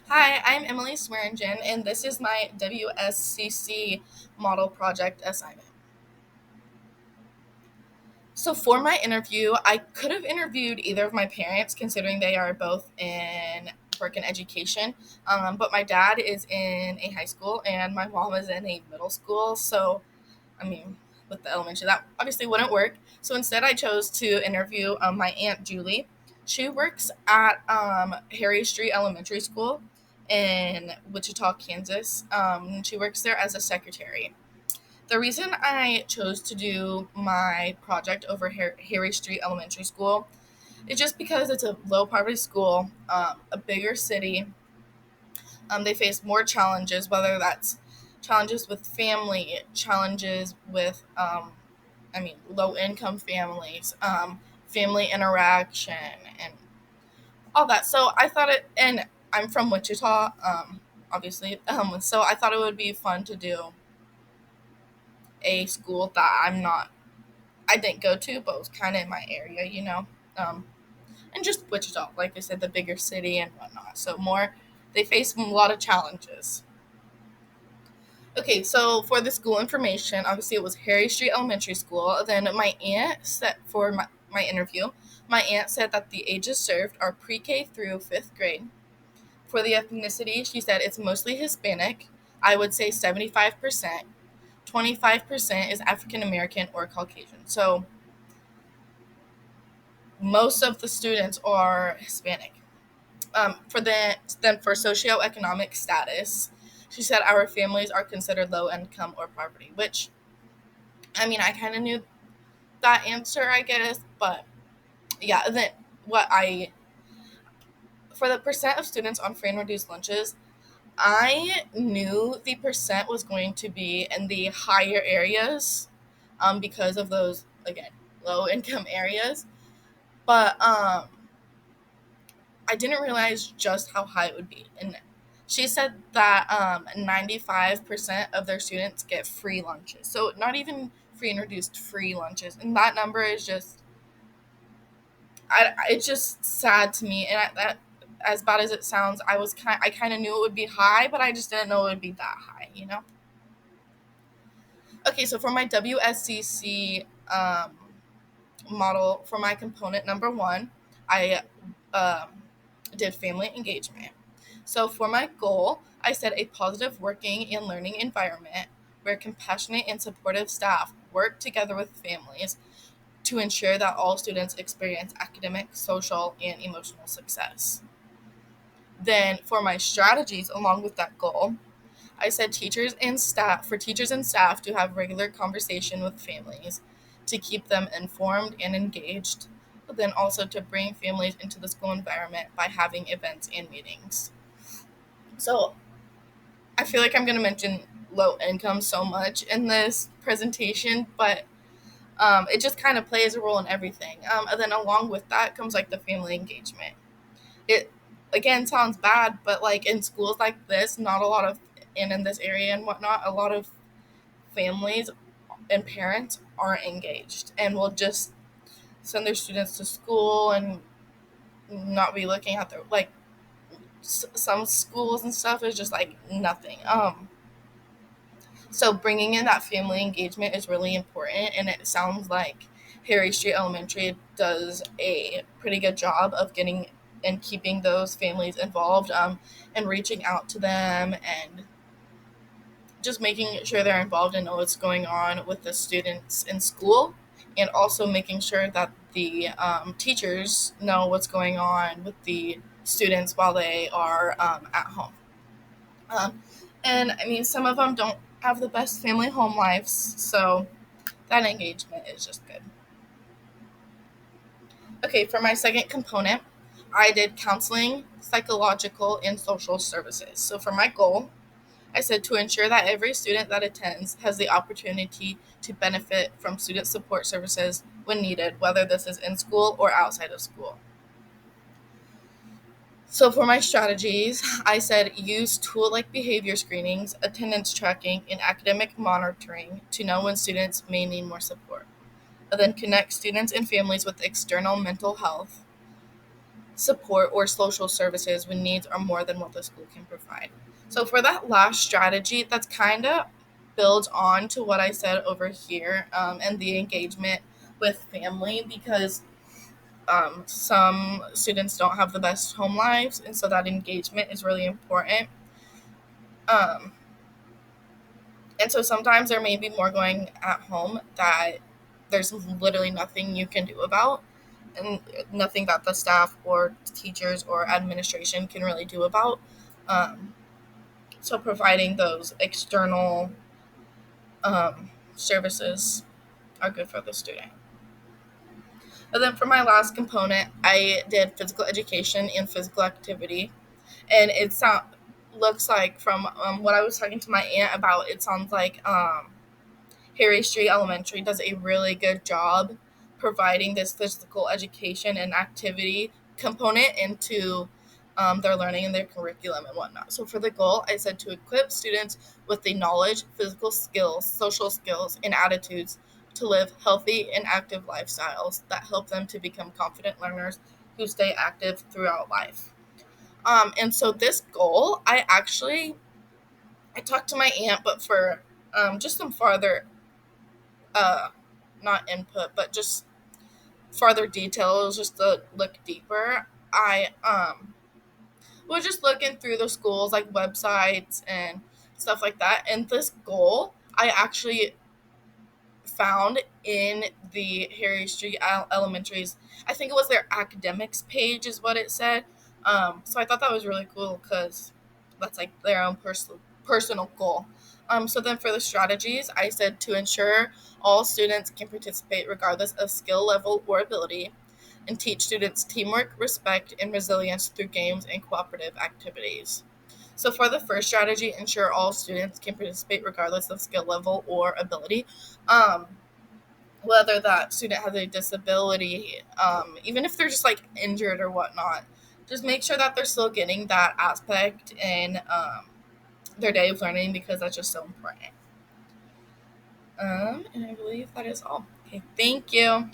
Hi, I'm Emily Swearingen, and this is my WSCC model project assignment. So, for my interview, I could have interviewed either of my parents, considering they are both in work and education. But my dad is in a high school, and my mom is in a middle school. So, I mean, with the elementary, that obviously wouldn't work. So instead, I chose to interview my aunt Julie. She works at Harry Street Elementary School in Wichita, Kansas. She works there as a secretary. The reason I chose to do my project over Harry Street Elementary School is just because it's a low poverty school, a bigger city. They face more challenges, whether that's challenges with family, challenges with low income families, family interaction, and all that. So I thought and I'm from Wichita, obviously. So I thought it would be fun to do a school that I didn't go to, but was kind of in my area. Um, and just Wichita, like I said, the bigger city and whatnot. So they face a lot of challenges. Okay, so for the school information, obviously it was Harry Street Elementary School. Then my aunt said for my interview, my aunt said that the ages served are pre-K through fifth grade. For the ethnicity, she said it's mostly Hispanic. I would say 75%. 25% is African American or Caucasian. So most of the students are Hispanic. For socioeconomic status, she said our families are considered low income or poverty, which I kind of knew that answer, I guess. But yeah, then what I for the percent of students on free and reduced lunches, I knew the percent was going to be in the higher areas, because of those again low income areas. But I didn't realize just how high it would be. And she said that 95% of their students get free lunches. So not even free and reduced, free lunches. And that number is just it's just sad to me. And that, as bad as it sounds, I kind of knew it would be high, but I just didn't know it would be that high. Okay, so for my WSCC model, for my component number one, I um, did family engagement. So for my goal, I set a positive working and learning environment where compassionate and supportive staff work together with families to ensure that all students experience academic, social, and emotional success. Then for my strategies along with that goal, I said teachers and staff to have regular conversation with families to keep them informed and engaged, but then also to bring families into the school environment by having events and meetings. So I feel like I'm going to mention low income so much in this presentation, but it just kind of plays a role in everything. And then along with that comes like the family engagement. It again sounds bad, but like in schools like this, not a lot of and in this area and whatnot, a lot of families and parents aren't engaged and will just send their students to school and not be looking at their like some schools and stuff is just like nothing. So bringing in that family engagement is really important, and it sounds like Harry Street Elementary does a pretty good job of getting and keeping those families involved, and reaching out to them and just making sure they're involved and know what's going on with the students in school, and also making sure that the teachers know what's going on with the students while they are at home. Um, and some of them don't have the best family home lives, so that engagement is just good. Okay, for my second component, I did counseling, psychological, and social services. So for my goal, I said to ensure that every student that attends has the opportunity to benefit from student support services when needed, whether this is in school or outside of school. So for my strategies, I said use tool like behavior screenings, attendance tracking, and academic monitoring to know when students may need more support. And then connect students and families with external mental health support or social services when needs are more than what the school can provide. So for that last strategy, that's kind of builds on to what I said over here, and the engagement with family, because some students don't have the best home lives, and so that engagement is really important. Um, and so sometimes there may be more going at home that there's literally nothing you can do about, and nothing that the staff or teachers or administration can really do about. Um, so providing those external services are good for the student. And then for my last component, I did physical education and physical activity. And looks like from what I was talking to my aunt about, it sounds like Harry Street Elementary does a really good job providing this physical education and activity component into their learning and their curriculum and whatnot. So for the goal, I said to equip students with the knowledge, physical skills, social skills, and attitudes to live healthy and active lifestyles that help them to become confident learners who stay active throughout life. And so this goal, I talked to my aunt, but for just some farther, uh, not input, but just farther details, just to look deeper. I was just looking through the schools like websites and stuff like that, and this goal I actually found in the Harry Street Elementary's, I think it was their academics page, is what it said. So I thought that was really cool because that's like their own personal goal. So then for the strategies, I said to ensure all students can participate regardless of skill level or ability, and teach students teamwork, respect, and resilience through games and cooperative activities. So for the first strategy, ensure all students can participate regardless of skill level or ability. Um, Whether that student has a disability, even if they're just like injured or whatnot, just make sure that they're still getting that aspect in their day of learning, because that's just so important. And I believe that is all. Okay, thank you.